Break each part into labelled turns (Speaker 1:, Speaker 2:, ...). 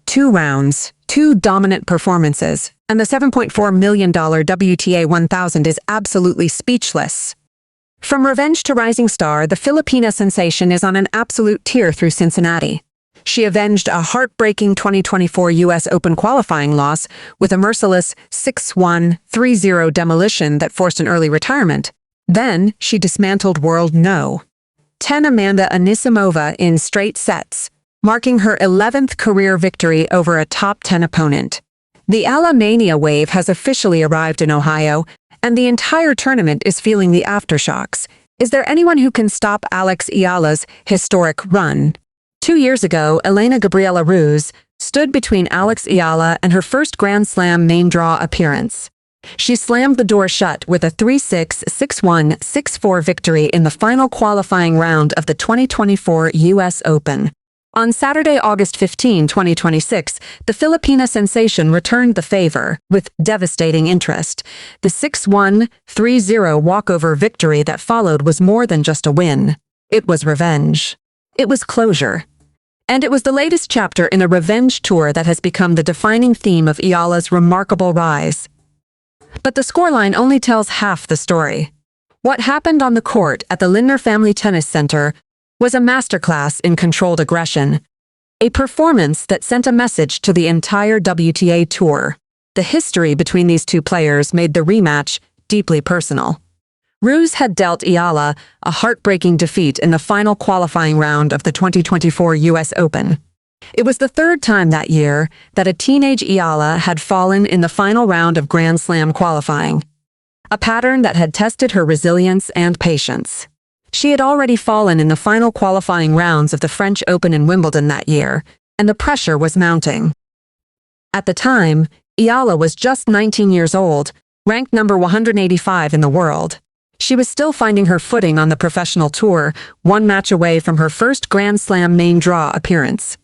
Speaker 1: 2 rounds, 2 dominant performances, and the $7.4 million WTA 1000 is absolutely speechless. From revenge to rising star, the Filipina sensation is on an absolute tear through Cincinnati. She avenged a heartbreaking 2024 U.S. Open qualifying loss with a merciless 6-1, 3-0 demolition that forced an early retirement. Then, she dismantled world No. 10 Amanda Anisimova in straight sets, marking her 11th career victory over a top 10 opponent. The Eala Mania wave has officially arrived in Ohio, and the entire tournament is feeling the aftershocks. Is there anyone who can stop Alex Eala's historic run? 2 years ago, Elena-Gabriela Ruse stood between Alex Eala and her first Grand Slam main draw appearance. She slammed the door shut with a 3-6, 6-1, 6-4 victory in the final qualifying round of the 2024 U.S. Open. On Saturday, August 15, 2026, the Filipina sensation returned the favor with devastating interest. The 6-1, 3-0 walkover victory that followed was more than just a win. It was revenge. It was closure. And it was the latest chapter in a revenge tour that has become the defining theme of Eala's remarkable rise. But the scoreline only tells half the story. What happened on the court at the Lindner Family Tennis Center was a masterclass in controlled aggression, a performance that sent a message to the entire WTA tour. The history between these two players made the rematch deeply personal. Ruse had dealt Eala a heartbreaking defeat in the final qualifying round of the 2024 U.S. Open. It was the third time that year that a teenage Eala had fallen in the final round of Grand Slam qualifying, a pattern that had tested her resilience and patience. She had already fallen in the final qualifying rounds of the French Open and Wimbledon that year, and the pressure was mounting. At the time, Eala was just 19 years old, ranked number 185 in the world. She was still finding her footing on the professional tour, one match away from her first Grand Slam main draw appearance.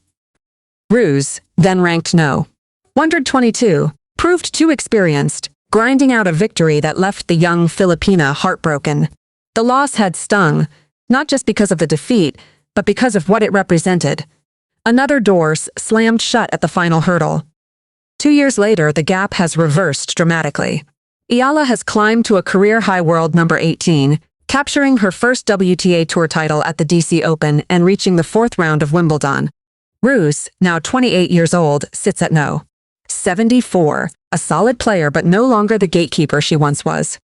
Speaker 1: Ruse, then ranked No. 122, proved too experienced, grinding out a victory that left the young Filipina heartbroken. The loss had stung, not just because of the defeat, but because of what it represented. Another door slammed shut at the final hurdle. 2 years later, the gap has reversed dramatically. Eala has climbed to a career-high world number 18, capturing her first WTA Tour title at the DC Open and reaching the 4th round of Wimbledon. Ruse, now 28 years old, sits at No. 74, a solid player but no longer the gatekeeper she once was.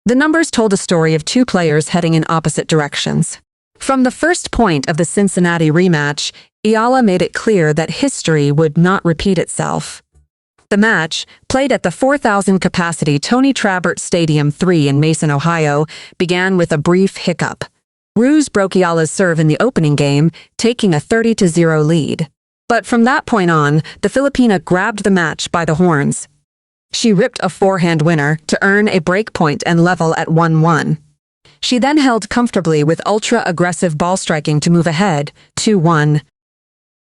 Speaker 1: The numbers told a story of two players heading in opposite directions. From the first point of the Cincinnati rematch, Eala made it clear that history would not repeat itself. The match, played at the 4,000-capacity Tony Trabert Stadium 3 in Mason, Ohio, began with a brief hiccup. Ruse broke Eala's serve in the opening game, taking a 30-0 lead. But from that point on, the Filipina grabbed the match by the horns. She ripped a forehand winner to earn a break point and level at 1-1. She then held comfortably with ultra-aggressive ball striking to move ahead, 2-1.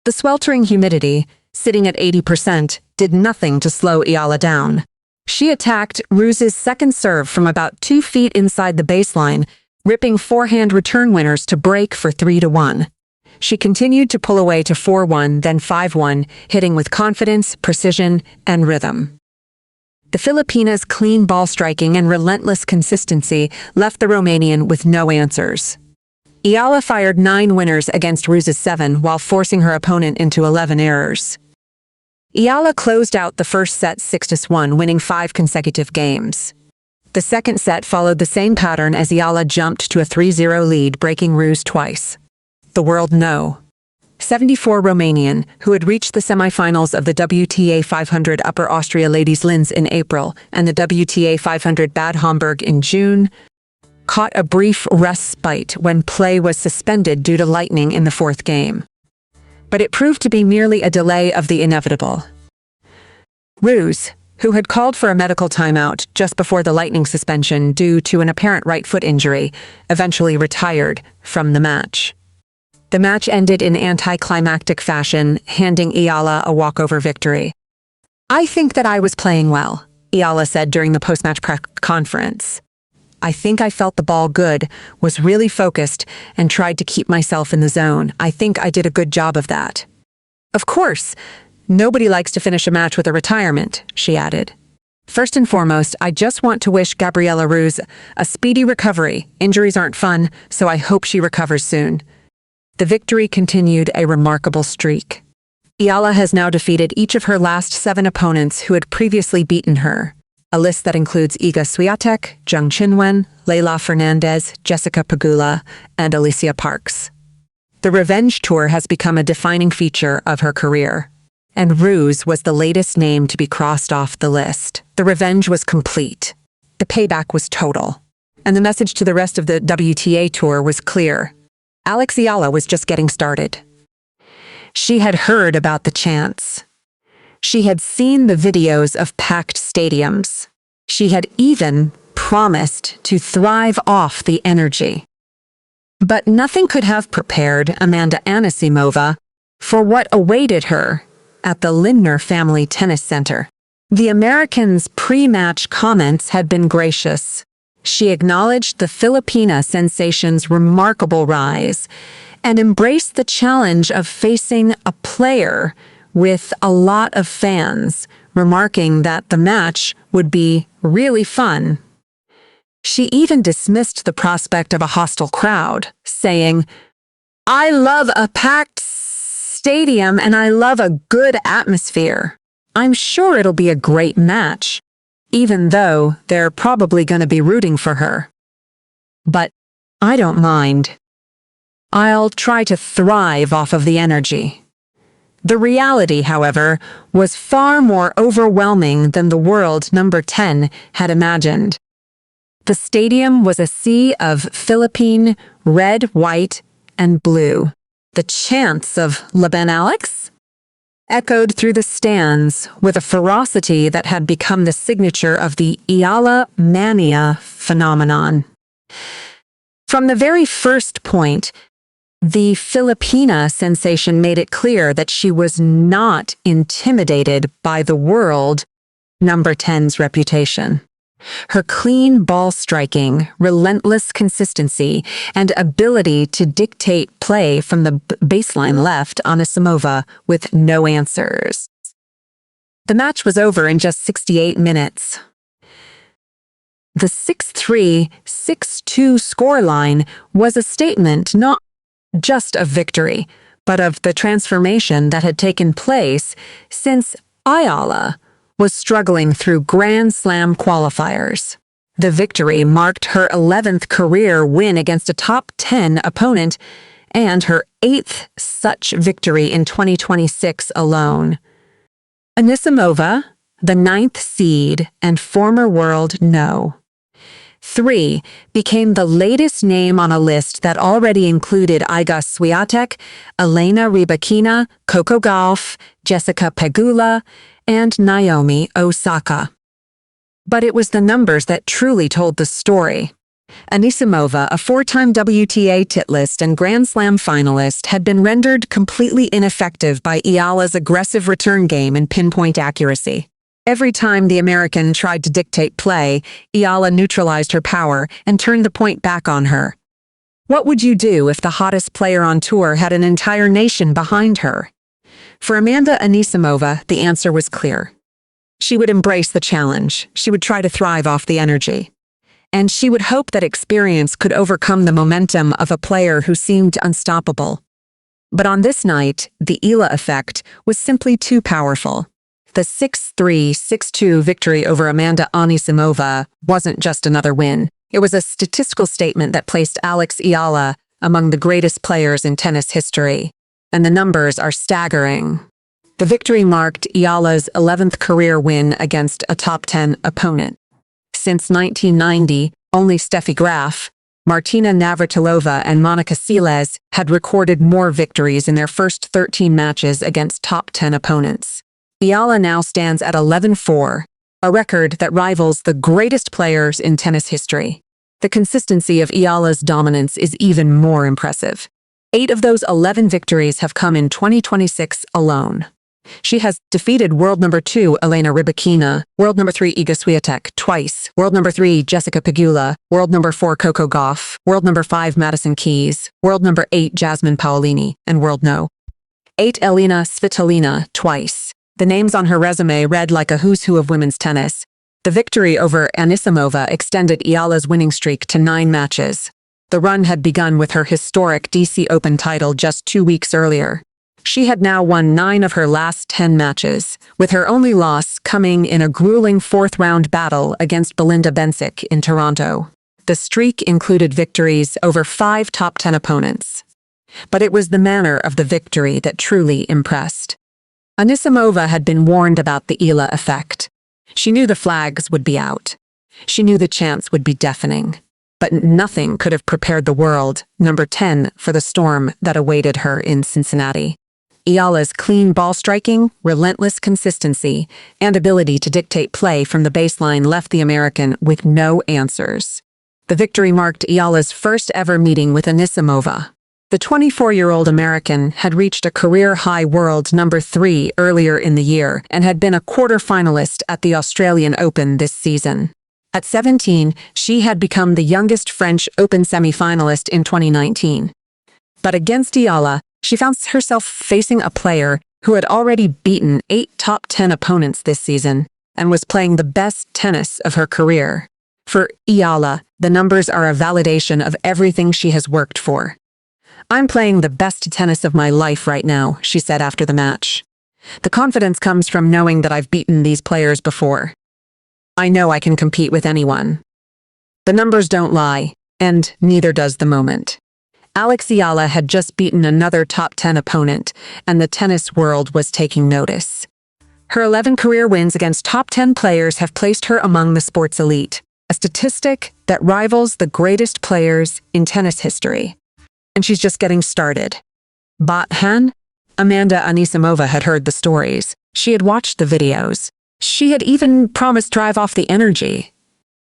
Speaker 1: The sweltering humidity, sitting at 80%, did nothing to slow Eala down. She attacked Ruse's second serve from about 2 feet inside the baseline, ripping forehand return winners to break for 3-1. She continued to pull away to 4-1, then 5-1, hitting with confidence, precision, and rhythm. The Filipina's clean ball striking and relentless consistency left the Romanian with no answers. Eala fired 9 winners against Ruse's 7 while forcing her opponent into 11 errors. Eala closed out the first set 6-1, winning 5 consecutive games. The second set followed the same pattern as Eala jumped to a 3-0 lead, breaking Ruse twice. The world No. 74 Romanian, who had reached the semifinals of the WTA 500 Upper Austria Ladies Linz in April and the WTA 500 Bad Homburg in June, caught a brief respite when play was suspended due to lightning in the 4th game. But it proved to be merely a delay of the inevitable. Ruse, who had called for a medical timeout just before the lightning suspension due to an apparent right foot injury, eventually retired from the match. The match ended in anticlimactic fashion, handing Eala a walkover victory. "I think that I was playing well," Eala said during the post-match press conference. "I think I felt the ball good, was really focused, and tried to keep myself in the zone. I think I did a good job of that." Of course, Nobody likes to finish a match with a retirement, she added. First and foremost, I just want to wish Gabriela Ruse a speedy recovery. Injuries aren't fun, so I hope she recovers soon. The victory continued a remarkable streak. Eala has now defeated each of her last 7 opponents who had previously beaten her, a list that includes Iga Swiatek, Zheng Qinwen, Leylah Fernandez, Jessica Pegula, and Alicia Parks. The Revenge Tour has become a defining feature of her career, and Ruse was the latest name to be crossed off the list. The revenge was complete. The payback was total. And the message to the rest of the WTA Tour was clear. Alex Eala was just getting started. She had heard about the chants. She had seen the videos of packed stadiums. She had even promised to thrive off the energy. But nothing could have prepared Amanda Anisimova for what awaited her at the Lindner Family Tennis Center. The American's pre-match comments had been gracious. She acknowledged the Filipina sensation's remarkable rise and embraced the challenge of facing a player with a lot of fans, remarking that the match would be really fun. She even dismissed the prospect of a hostile crowd, saying, "I love a packed stadium and I love a good atmosphere. I'm sure it'll be a great match, even though they're probably going to be rooting for her. But I don't mind. I'll try to thrive off of the energy." The reality, however, was far more overwhelming than the world number 10 had imagined. The stadium was a sea of Philippine red, white, and blue. The chants of "Laban Alex" echoed through the stands with a ferocity that had become the signature of the Eala Mania phenomenon. From the very first point, the Filipina sensation made it clear that she was not intimidated by the world number 10's reputation. Her clean ball striking, relentless consistency, and ability to dictate play from the baseline left Anisimova with no answers. The match was over in just 68 minutes. The 6-3, 6-2 scoreline was a statement not just of victory, but of the transformation that had taken place since Eala was struggling through Grand Slam qualifiers. The victory marked her 11th career win against a top 10 opponent and her 8th such victory in 2026 alone. Anisimova, the 9th seed and former world No. 3, became the latest name on a list that already included Iga Swiatek, Elena Rybakina, Coco Gauff, Jessica Pegula, and Naomi Osaka. But it was the numbers that truly told the story. Anisimova, a 4-time WTA titlist and Grand Slam finalist, had been rendered completely ineffective by Eala's aggressive return game and pinpoint accuracy. Every time the American tried to dictate play, Eala neutralized her power and turned the point back on her. What would you do if the hottest player on tour had an entire nation behind her? For Amanda Anisimova, the answer was clear. She would embrace the challenge. She would try to thrive off the energy. And she would hope that experience could overcome the momentum of a player who seemed unstoppable. But on this night, the Eala effect was simply too powerful. The 6-3, 6-2 victory over Amanda Anisimova wasn't just another win. It was a statistical statement that placed Alex Eala among the greatest players in tennis history. And the numbers are staggering. The victory marked Eala's 11th career win against a top 10 opponent. Since 1990, only Steffi Graf, Martina Navratilova, and Monica Seles had recorded more victories in their first 13 matches against top 10 opponents. Eala now stands at 11-4, a record that rivals the greatest players in tennis history. The consistency of Eala's dominance is even more impressive. 8 of those 11 victories have come in 2026 alone. She has defeated world number 2 Elena Rybakina, world number 3 Iga Swiatek twice, world number 3 Jessica Pegula, world number 4 Coco Gauff, world number 5 Madison Keys, world number 8 Jasmine Paolini, and world No. 8 Elena Svitolina twice. The names on her resume read like a who's who of women's tennis. The victory over Anisimova extended Eala's winning streak to 9 matches. The run had begun with her historic DC Open title just 2 weeks earlier. She had now won 9 of her last 10 matches, with her only loss coming in a grueling 4th-round battle against Belinda Bencic in Toronto. The streak included victories over 5 top 10 opponents. But it was the manner of the victory that truly impressed. Anisimova had been warned about the Eala effect. She knew the flags would be out. She knew the chants would be deafening. But nothing could have prepared the world, number 10, for the storm that awaited her in Cincinnati. Eala's clean ball striking, relentless consistency, and ability to dictate play from the baseline left the American with no answers. The victory marked Eala's first ever meeting with Anisimova. The 24-year-old American had reached a career-high world number 3 earlier in the year and had been a quarter-finalist at the Australian Open this season. At 17, she had become the youngest French Open semi-finalist in 2019. But against Eala, she found herself facing a player who had already beaten 8 top 10 opponents this season and was playing the best tennis of her career. For Eala, the numbers are a validation of everything she has worked for. "I'm playing the best tennis of my life right now," she said after the match. "The confidence comes from knowing that I've beaten these players before. I know I can compete with anyone. The numbers don't lie, and neither does the moment." Alex Eala had just beaten another top 10 opponent, and the tennis world was taking notice. Her 11 career wins against top 10 players have placed her among the sport's elite, a statistic that rivals the greatest players in tennis history. And she's just getting started. Bothan? Amanda Anisimova had heard the stories. She had watched the videos. She had even promised drive off the energy.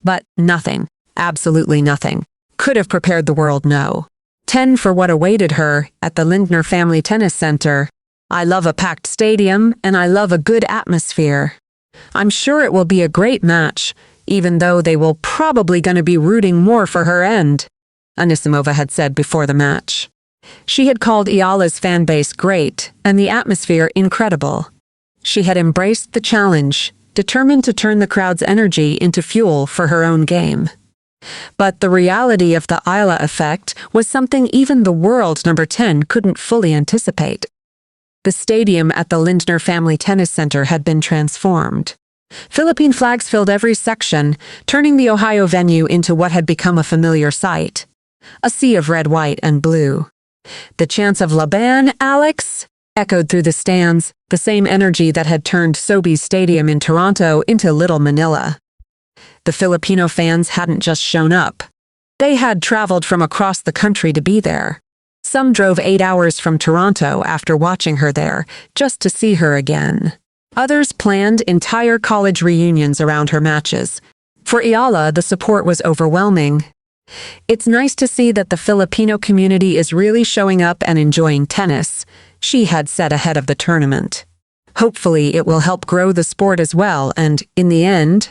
Speaker 1: But nothing, absolutely nothing, could have prepared the world no. 10 for what awaited her at the Lindner Family Tennis Center. "I love a packed stadium, and I love a good atmosphere. I'm sure it will be a great match, even though they will probably gonna be rooting more for her end," Anisimova had said before the match. She had called Eala's fan base great and the atmosphere incredible. She had embraced the challenge, determined to turn the crowd's energy into fuel for her own game. But the reality of the Eala effect was something even the world number 10 couldn't fully anticipate. The stadium at the Lindner Family Tennis Center had been transformed. Philippine flags filled every section, turning the Ohio venue into what had become a familiar sight. A sea of red, white, and blue. The chants of "Laban, Alex!" echoed through the stands, the same energy that had turned Sobeys Stadium in Toronto into Little Manila. The Filipino fans hadn't just shown up. They had traveled from across the country to be there. Some drove 8 hours from Toronto after watching her there, just to see her again. Others planned entire college reunions around her matches. For Eala, the support was overwhelming. "It's nice to see that the Filipino community is really showing up and enjoying tennis," she had said ahead of the tournament. "Hopefully it will help grow the sport as well and, in the end,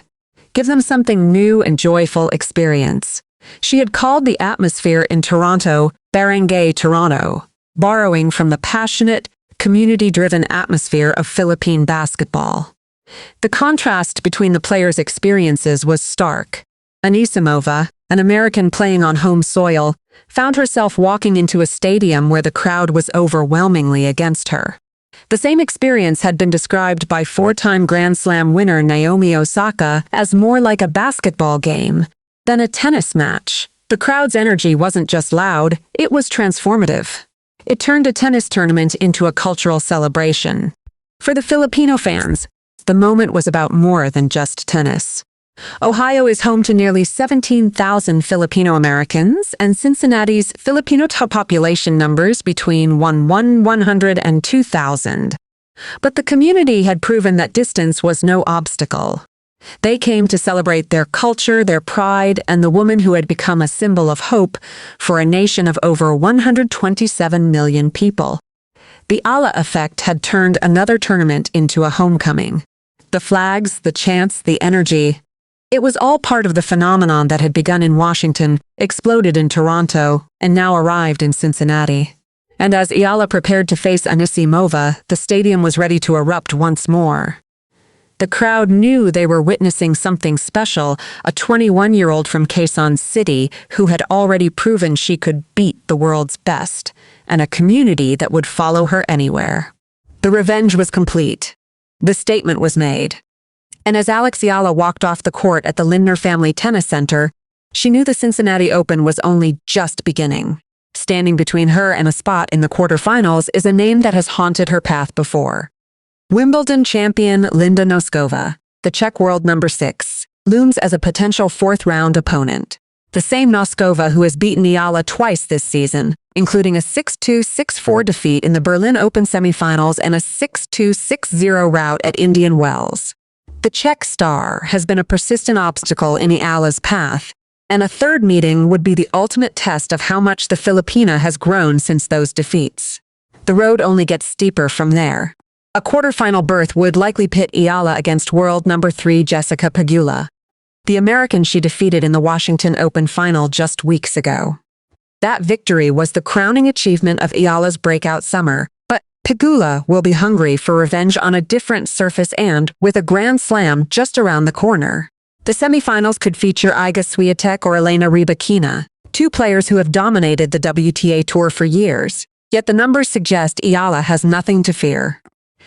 Speaker 1: give them something new and joyful experience." She had called the atmosphere in Toronto Barangay Toronto, borrowing from the passionate, community-driven atmosphere of Philippine basketball. The contrast between the players' experiences was stark. Anisimova, an American playing on home soil, found herself walking into a stadium where the crowd was overwhelmingly against her. The same experience had been described by 4-time Grand Slam winner Naomi Osaka as more like a basketball game than a tennis match. The crowd's energy wasn't just loud, it was transformative. It turned a tennis tournament into a cultural celebration. For the Filipino fans, the moment was about more than just tennis. Ohio is home to nearly 17,000 Filipino Americans, and Cincinnati's Filipino population numbers between 100 and 2,000. But the community had proven that distance was no obstacle. They came to celebrate their culture, their pride, and the woman who had become a symbol of hope for a nation of over 127 million people. The Eala effect had turned another tournament into a homecoming. The flags, the chants, the energy. It was all part of the phenomenon that had begun in Washington, exploded in Toronto, and now arrived in Cincinnati. And as Eala prepared to face Anisimova, the stadium was ready to erupt once more. The crowd knew they were witnessing something special, a 21-year-old from Quezon City who had already proven she could beat the world's best, and a community that would follow her anywhere. The revenge was complete. The statement was made. And as Alex Eala walked off the court at the Lindner Family Tennis Center, she knew the Cincinnati Open was only just beginning. Standing between her and a spot in the quarterfinals is a name that has haunted her path before. Wimbledon champion Linda Noskova, the Czech world number 6, looms as a potential fourth-round opponent. The same Noskova who has beaten Eala twice this season, including a 6-2, 6-4 defeat in the Berlin Open semifinals and a 6-2, 6-0 rout at Indian Wells. The Czech star has been a persistent obstacle in Eala's path, and a third meeting would be the ultimate test of how much the Filipina has grown since those defeats. The road only gets steeper from there. A quarterfinal berth would likely pit Eala against world number 3 Jessica Pegula, the American she defeated in the Washington Open final just weeks ago. That victory was the crowning achievement of Eala's breakout summer, but Pegula will be hungry for revenge on a different surface and with a Grand Slam just around the corner. The semifinals could feature Iga Swiatek or Elena Rybakina, two players who have dominated the WTA Tour for years. Yet the numbers suggest Eala has nothing to fear.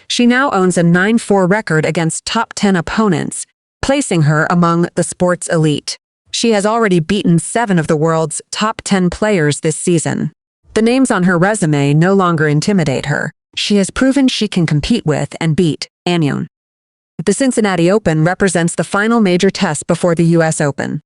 Speaker 1: She now owns a 9-4 record against top 10 opponents, placing her among the sport's elite. She has already beaten 7 of the world's top 10 players this season. The names on her resume no longer intimidate her. She has proven she can compete with and beat anyone. The Cincinnati Open represents the final major test before the U.S. Open.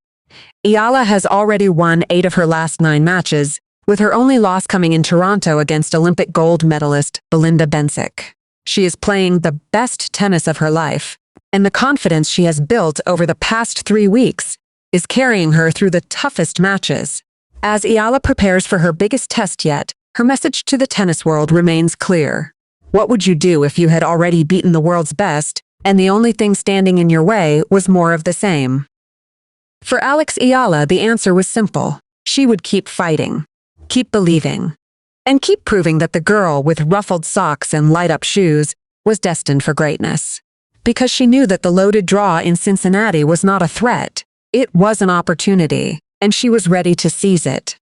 Speaker 1: Eala has already won 8 of her last 9 matches, with her only loss coming in Toronto against Olympic gold medalist Belinda Bencic. She is playing the best tennis of her life, and the confidence she has built over the past 3 weeks is carrying her through the toughest matches. As Eala prepares for her biggest test yet, her message to the tennis world remains clear. What would you do if you had already beaten the world's best, and the only thing standing in your way was more of the same? For Alex Eala, the answer was simple. She would keep fighting, keep believing, and keep proving that the girl with ruffled socks and light-up shoes was destined for greatness. Because she knew that the loaded draw in Cincinnati was not a threat, it was an opportunity, and she was ready to seize it.